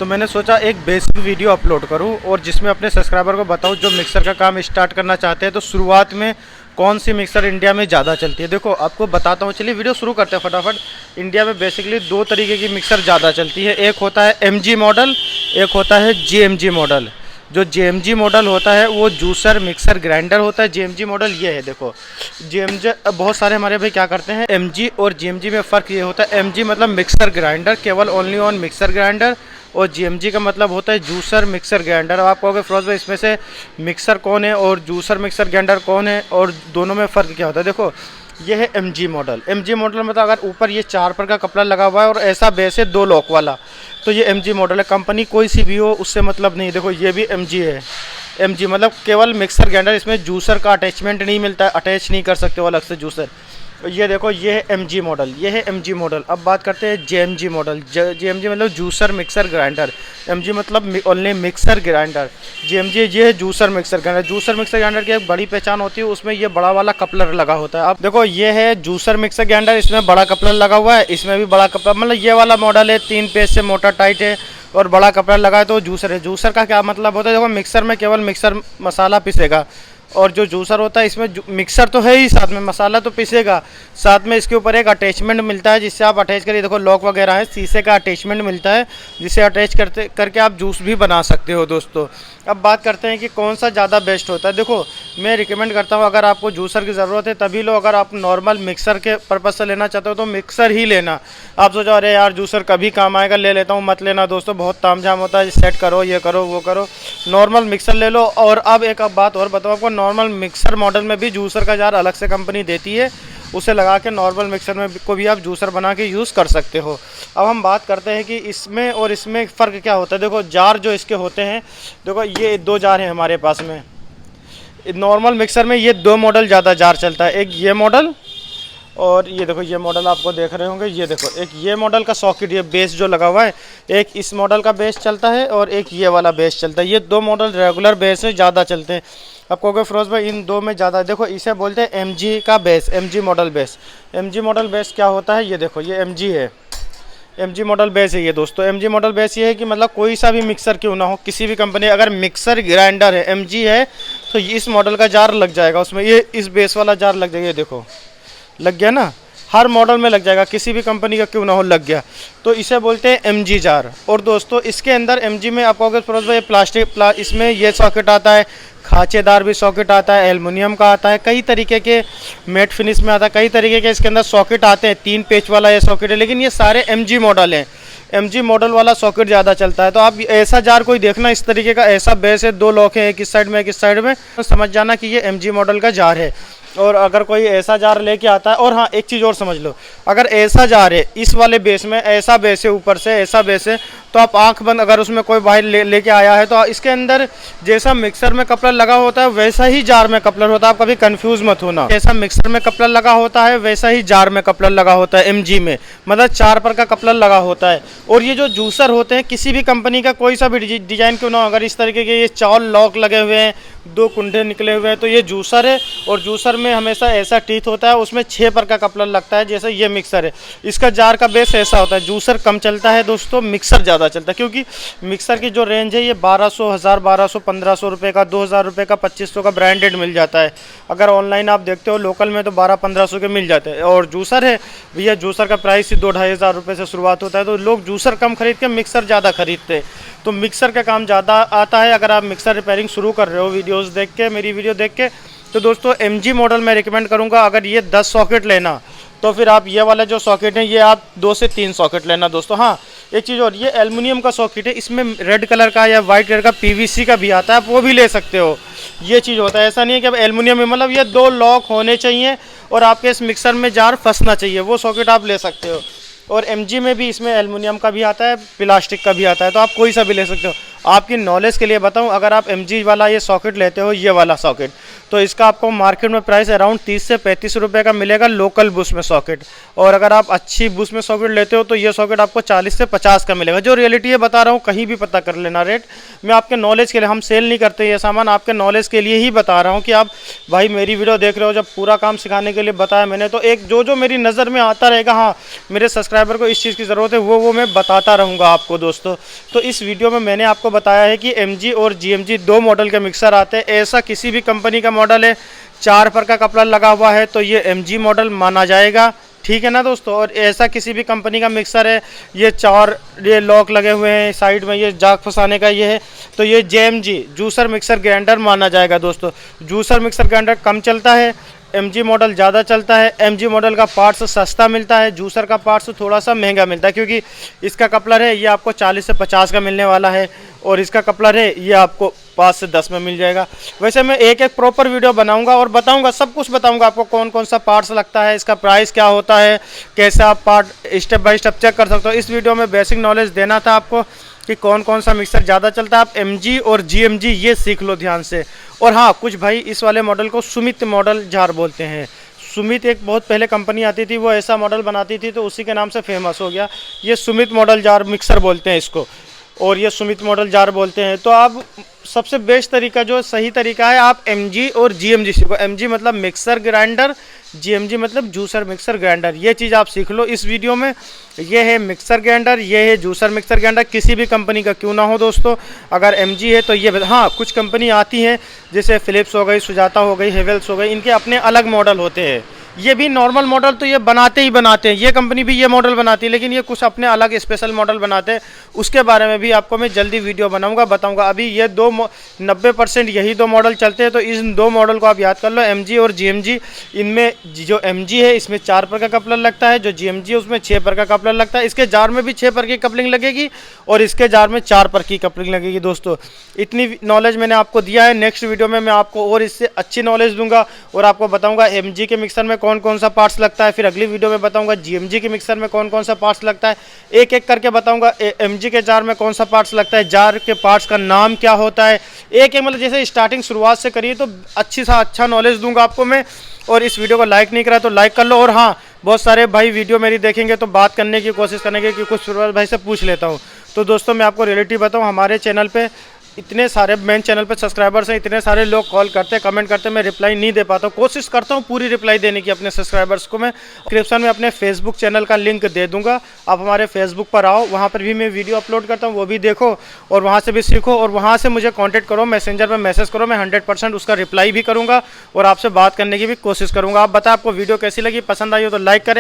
तो मैंने सोचा एक बेसिक वीडियो अपलोड करूं और जिसमें अपने सब्सक्राइबर को बताऊं जो मिक्सर का काम स्टार्ट करना चाहते हैं तो शुरुआत में कौन सी मिक्सर इंडिया में ज़्यादा चलती है। देखो आपको बताता हूं, चलिए वीडियो शुरू करते हैं फटाफट। इंडिया में बेसिकली दो तरीके की मिक्सर ज़्यादा चलती है, एक होता है एमजी मॉडल, एक होता है जेएमजी मॉडल। जो जेएमजी मॉडल होता है वो जूसर मिक्सर ग्राइंडर होता है। जेएमजी मॉडल ये है, देखो जेएमजी बहुत सारे हमारे भाई क्या करते हैं, एमजी और जेएमजी में फ़र्क ये होता है, एमजी मतलब मिक्सर ग्राइंडर, केवल ओनली ऑन मिक्सर ग्राइंडर, और जेएमजी का मतलब होता है जूसर मिक्सर ग्राइंडर। अब आप कहोगे फिरोज भाई इसमें से मिक्सर कौन है और जूसर मिक्सर ग्राइंडर कौन है और दोनों में फ़र्क क्या होता है। देखो ये है एमजी मॉडल। एमजी मॉडल मतलब अगर ऊपर ये 4 पर का कपड़ा लगा हुआ है और ऐसा बेस है 2 लॉक वाला, तो ये एमजी मॉडल है। कंपनी कोई सी भी हो उससे मतलब नहीं। देखो ये भी एमजी है। एमजी मतलब केवल मिक्सर ग्राइंडर, इसमें जूसर का अटैचमेंट नहीं मिलता है, अटैच नहीं कर सकते हो अलग से जूसर। ये देखो ये है एमजी मॉडल, ये है एमजी मॉडल। अब बात करते हैं जेएमजी मॉडल। जेएमजी मतलब जूसर मिक्सर ग्राइंडर, एमजी मतलब ओनली मिक्सर ग्राइंडर, जेएमजी ये है juicer mixer grinder. Juicer mixer grinder की एक बड़ी पहचान होती है, उसमें ये बड़ा वाला कपलर लगा होता है। अब देखो ये है जूसर मिक्सर ग्राइंडर, इसमें बड़ा कपलर लगा हुआ है, इसमें भी बड़ा कपलर, मतलब ये वाला मॉडल है 3 पेज से मोटा टाइट है और बड़ा कपड़ा लगा है तो जूसर है। जूसर का क्या मतलब होता है, देखो मिक्सर में केवल मिक्सर मसाला पिसेगा, और जो जूसर होता है इसमें मिक्सर तो है ही, साथ में मसाला तो पिसेगा, साथ में इसके ऊपर एक अटैचमेंट मिलता है जिससे आप अटैच करिए। देखो लॉक वगैरह है, शीशे का अटैचमेंट मिलता है जिससे अटैच करके आप जूस भी बना सकते हो दोस्तों। अब बात करते हैं कि कौन सा ज़्यादा बेस्ट होता है। देखो मैं रिकमेंड करता हूँ, अगर आपको जूसर की ज़रूरत है तभी लो, अगर आप नॉर्मल मिक्सर के पर्पज़ से लेना चाहते हो तो मिक्सर ही लेना। आप सोचो अरे यार जूसर कभी काम आएगा, ले लेता हूँ, मत लेना दोस्तों, बहुत तामझाम होता है, सेट करो ये करो वो करो, नॉर्मल मिक्सर ले लो। और अब एक बात और बताओ आपको, नॉर्मल मिक्सर मॉडल में भी जूसर का जार अलग से कंपनी देती है, उसे लगा के नॉर्मल मिक्सर में को भी आप जूसर बना के यूज़ कर सकते हो। अब हम बात करते हैं कि इसमें और इसमें फ़र्क क्या होता है। देखो जार जो इसके होते हैं, देखो ये 2 जार हैं हमारे पास में। नॉर्मल मिक्सर में ये 2 मॉडल ज़्यादा जार चलता है, एक ये मॉडल और ये देखो ये मॉडल आपको देख रहे होंगे, ये देखो एक ये मॉडल का सॉकेट, ये बेस जो लगा हुआ है, एक इस मॉडल का बेस चलता है और एक ये वाला बेस चलता है। ये 2 मॉडल रेगुलर बेस में ज़्यादा चलते हैं। अब कहोगे फिरोज भाई इन 2 में ज़्यादा, देखो इसे बोलते हैं एमजी का base, MG model base. MG model base क्या होता है, ये देखो ये एमजी है, एमजी मॉडल बेस है ये दोस्तों। एमजी मॉडल बेस ये है कि मतलब कोई सा भी मिक्सर क्यों ना हो, किसी भी कंपनी, अगर मिक्सर ग्राइंडर है एमजी है तो इस मॉडल का जार लग जाएगा उसमें, ये इस बेस वाला जार लग जाएगा, ये देखो लग गया ना, हर मॉडल में लग जाएगा, किसी भी कंपनी का क्यों ना हो लग गया, तो इसे बोलते हैं एमजी जार। और दोस्तों इसके अंदर एमजी में आपको अगर फिरोज भाई इसमें ये सॉकेट आता है, खांचेदार भी सॉकेट आता है, एल्युमिनियम का आता है, कई तरीके के मैट फिनिश में आता है, कई तरीके के इसके अंदर सॉकेट आते हैं। 3 पेच वाला ये सॉकेट है, लेकिन ये सारे एमजी मॉडल हैं। एमजी मॉडल वाला सॉकेट ज़्यादा चलता है। तो आप ऐसा जार कोई देखना इस तरीके का, ऐसा बेस है, 2 लॉक है, एक इस साइड में एक इस साइड में, तो समझ जाना कि ये एमजी मॉडल का जार है। और अगर कोई ऐसा जार लेके आता है, और हाँ एक चीज़ और समझ लो, अगर ऐसा जार है इस वाले बेस में, ऐसा बेस है ऊपर से, ऐसा बेस है, तो आप आंख बंद, अगर उसमें कोई बाहर लेके आया है तो इसके अंदर जैसा मिक्सर में कपलर लगा होता है वैसा ही जार में कपलर होता है। आप कभी कंफ्यूज मत होना, जैसा मिक्सर में कपलर लगा होता है वैसा ही जार में कपलर लगा होता है एमजी में, मतलब 4 पर का कपलर लगा होता है। और ये जो जूसर होते हैं किसी भी कंपनी का कोई सा भी डिजाइन क्यों ना हो, अगर इस तरीके के ये 4 लॉक लगे हुए हैं, 2 कुंडे निकले हुए हैं, तो ये जूसर है। और जूसर में हमेशा ऐसा टीथ होता है, उसमें 6 पर का कपलर लगता है, जैसे ये मिक्सर है, इसका जार का बेस ऐसा होता है। जूसर कम चलता है दोस्तों, मिक्सर ज़्यादा चलता है, क्योंकि मिक्सर की जो रेंज है ये 1200, 1000, 1200, 1500 रुपये का, 2000 रुपये का, 2500 का ब्रांडेड मिल जाता है। अगर ऑनलाइन आप देखते हो लोकल में तो 1200-1500 के मिल जाते हैं। और जूसर है भैया, जूसर का प्राइस ही 2-2,500 रुपये से शुरुआत होता है, तो लोग जूसर कम खरीद के मिक्सर ज़्यादा खरीदते हैं। तो मिक्सर का काम ज़्यादा आता है। अगर आप मिक्सर रिपेयरिंग शुरू कर रहे हो वीडियोस देख के, मेरी वीडियो देख के, तो दोस्तों एमजी मॉडल मैं रिकमेंड करूँगा। अगर ये 10 सॉकेट लेना तो फिर आप ये वाला जो सॉकेट है ये आप 2 से 3 सॉकेट लेना दोस्तों। हाँ एक चीज़ और, ये एल्युमिनियम का सॉकेट है, इसमें रेड कलर का या वाइट कलर का पीवीसी का भी आता है, आप वो भी ले सकते हो। ये चीज़ होता है, ऐसा नहीं है कि अब एल्युमिनियम में, मतलब ये 2 लॉक होने चाहिए और आपके इस मिक्सर में जार फंसना चाहिए, वो सॉकेट आप ले सकते हो। और एमजी में भी इसमें एल्युमिनियम का भी आता है, प्लास्टिक का भी आता है, तो आप कोई सा भी ले सकते हो। आपकी नॉलेज के लिए बताऊं, अगर आप MG वाला ये सॉकेट लेते हो, ये वाला सॉकेट, तो इसका आपको मार्केट में प्राइस अराउंड 30 से 35 रुपये का मिलेगा लोकल बुश में सॉकेट। और अगर आप अच्छी बुश में सॉकेट लेते हो तो ये सॉकेट आपको 40 से 50 का मिलेगा। जो रियलिटी है बता रहा हूँ, कहीं भी पता कर लेना रेट। मैं आपके नॉलेज के लिए, हम सेल नहीं करते ये सामान, आपके नॉलेज के लिए ही बता रहा हूँ कि आप भाई मेरी वीडियो देख रहे हो, जब पूरा काम सिखाने के लिए बताया मैंने, तो एक जो मेरी नज़र में आता रहेगा, हाँ मेरे सब्सक्राइबर को इस चीज़ की ज़रूरत है, वो मैं बताता रहूँगा आपको दोस्तों। तो इस वीडियो में मैंने आपको बताया है कि MG और GMG 2 मॉडल के मिक्सर आते हैं। ऐसा किसी भी कंपनी का मॉडल है 4 पर का कपड़ा लगा हुआ है तो ये MG मॉडल माना जाएगा, ठीक है ना दोस्तों। और ऐसा किसी भी कंपनी का मिक्सर है, ये लॉक लगे हुए हैं साइड में, ये जाग फंसाने का ये है, तो ये JMG जूसर मिक्सर ग्राइंडर माना जाएगा दोस्तों। जूसर मिक्सर ग्राइंडर कम चलता है, MG मॉडल ज़्यादा चलता है। MG मॉडल का पार्ट्स सस्ता मिलता है, जूसर का पार्ट्स थोड़ा सा महंगा मिलता है, क्योंकि इसका कपलर है ये आपको 40 से 50 का मिलने वाला है, और इसका कपलर है ये आपको 5 से 10 में मिल जाएगा। वैसे मैं एक प्रॉपर वीडियो बनाऊंगा और बताऊंगा, सब कुछ बताऊंगा आपको, कौन कौन सा पार्ट्स लगता है, इसका प्राइस क्या होता है, कैसे आप part step by step check कर सकते हो। इस वीडियो में बेसिक नॉलेज देना था आपको कि कौन कौन सा मिक्सर ज़्यादा चलता है। आप MG और GMG ये सीख लो ध्यान से। और हाँ, कुछ भाई इस वाले मॉडल को सुमित मॉडल जार बोलते हैं। सुमित एक बहुत पहले कंपनी आती थी, वो ऐसा मॉडल बनाती थी तो उसी के नाम से फेमस हो गया। ये सुमित मॉडल जार मिक्सर बोलते हैं इसको, और ये सुमित मॉडल जार बोलते हैं। तो आप सबसे बेस्ट तरीका, जो सही तरीका है, आप MG और GMG सीखो। MG मतलब मिक्सर ग्राइंडर, GMG मतलब जूसर मिक्सर ग्राइंडर, ये चीज़ आप सीख लो इस वीडियो में। ये है मिक्सर ग्राइंडर, ये है जूसर मिक्सर ग्राइंडर, किसी भी कंपनी का क्यों ना हो दोस्तों। अगर MG है तो ये, हाँ कुछ कंपनी आती हैं जैसे फिलिप्स हो गई, सुजाता हो गई, हेवेल्स हो गई, इनके अपने अलग मॉडल होते हैं। ये भी नॉर्मल मॉडल तो ये बनाते ही बनाते हैं, ये कंपनी भी ये मॉडल बनाती है, लेकिन ये कुछ अपने अलग स्पेशल मॉडल बनाते हैं। उसके बारे में भी आपको मैं जल्दी वीडियो बनाऊंगा, बताऊंगा। अभी ये 90% यही 2 मॉडल चलते हैं, तो इन 2 मॉडल को आप याद कर लो, MG और GMG। इनमें जो MG है इसमें 4 पर का कपलर लगता है, जो GMG है उसमें 6 पर का कपलर लगता है। इसके जार में भी 6 पर की कपलिंग लगेगी और इसके जार में 4 पर की कपलिंग लगेगी दोस्तों। इतनी नॉलेज मैंने आपको दिया है। नेक्स्ट वीडियो में मैं आपको और इससे अच्छी नॉलेज दूंगा और आपको बताऊंगा MG के मिक्सर में कौन कौन सा पार्ट्स लगता है। फिर अगली वीडियो में बताऊंगा GMG के मिक्सर में कौन कौन सा पार्ट्स लगता है, एक एक करके बताऊंगा। MG के जार में कौन सा पार्ट्स लगता है, जार के पार्ट्स का नाम क्या होता है, एक मतलब जैसे स्टार्टिंग शुरुआत से करिए तो अच्छा नॉलेज दूंगा आपको मैं। और इस वीडियो को लाइक नहीं करा तो लाइक कर लो। और हाँ, बहुत सारे भाई वीडियो मेरी देखेंगे तो बात करने की कोशिश करेंगे कि कुछ भाई से पूछ लेता हूँ। तो दोस्तों मैं आपको रियलिटी बताऊँ, हमारे चैनल पे इतने सारे, मेन चैनल पे सब्सक्राइबर्स हैं, इतने सारे लोग कॉल करते हैं, कमेंट करते हैं, मैं रिप्लाई नहीं दे पाता हूँ। कोशिश करता हूँ पूरी रिप्लाई देने की अपने सब्सक्राइबर्स को। मैं डिस्क्रिप्शन में अपने फेसबुक चैनल का लिंक दे दूंगा, आप हमारे फेसबुक पर आओ, वहाँ पर भी मैं वीडियो अपलोड करता हूँ, वो भी देखो और वहाँ से भी सीखो और वहाँ से मुझे कॉन्टैक्ट करो, मैसेंजर पर मैसेज करो, मैं 100% उसका रिप्लाई भी करूँगा और आपसे बात करने की भी कोशिश करूँगा। आप बताएं आपको वीडियो कैसी लगी, पसंद आई हो तो लाइक करें।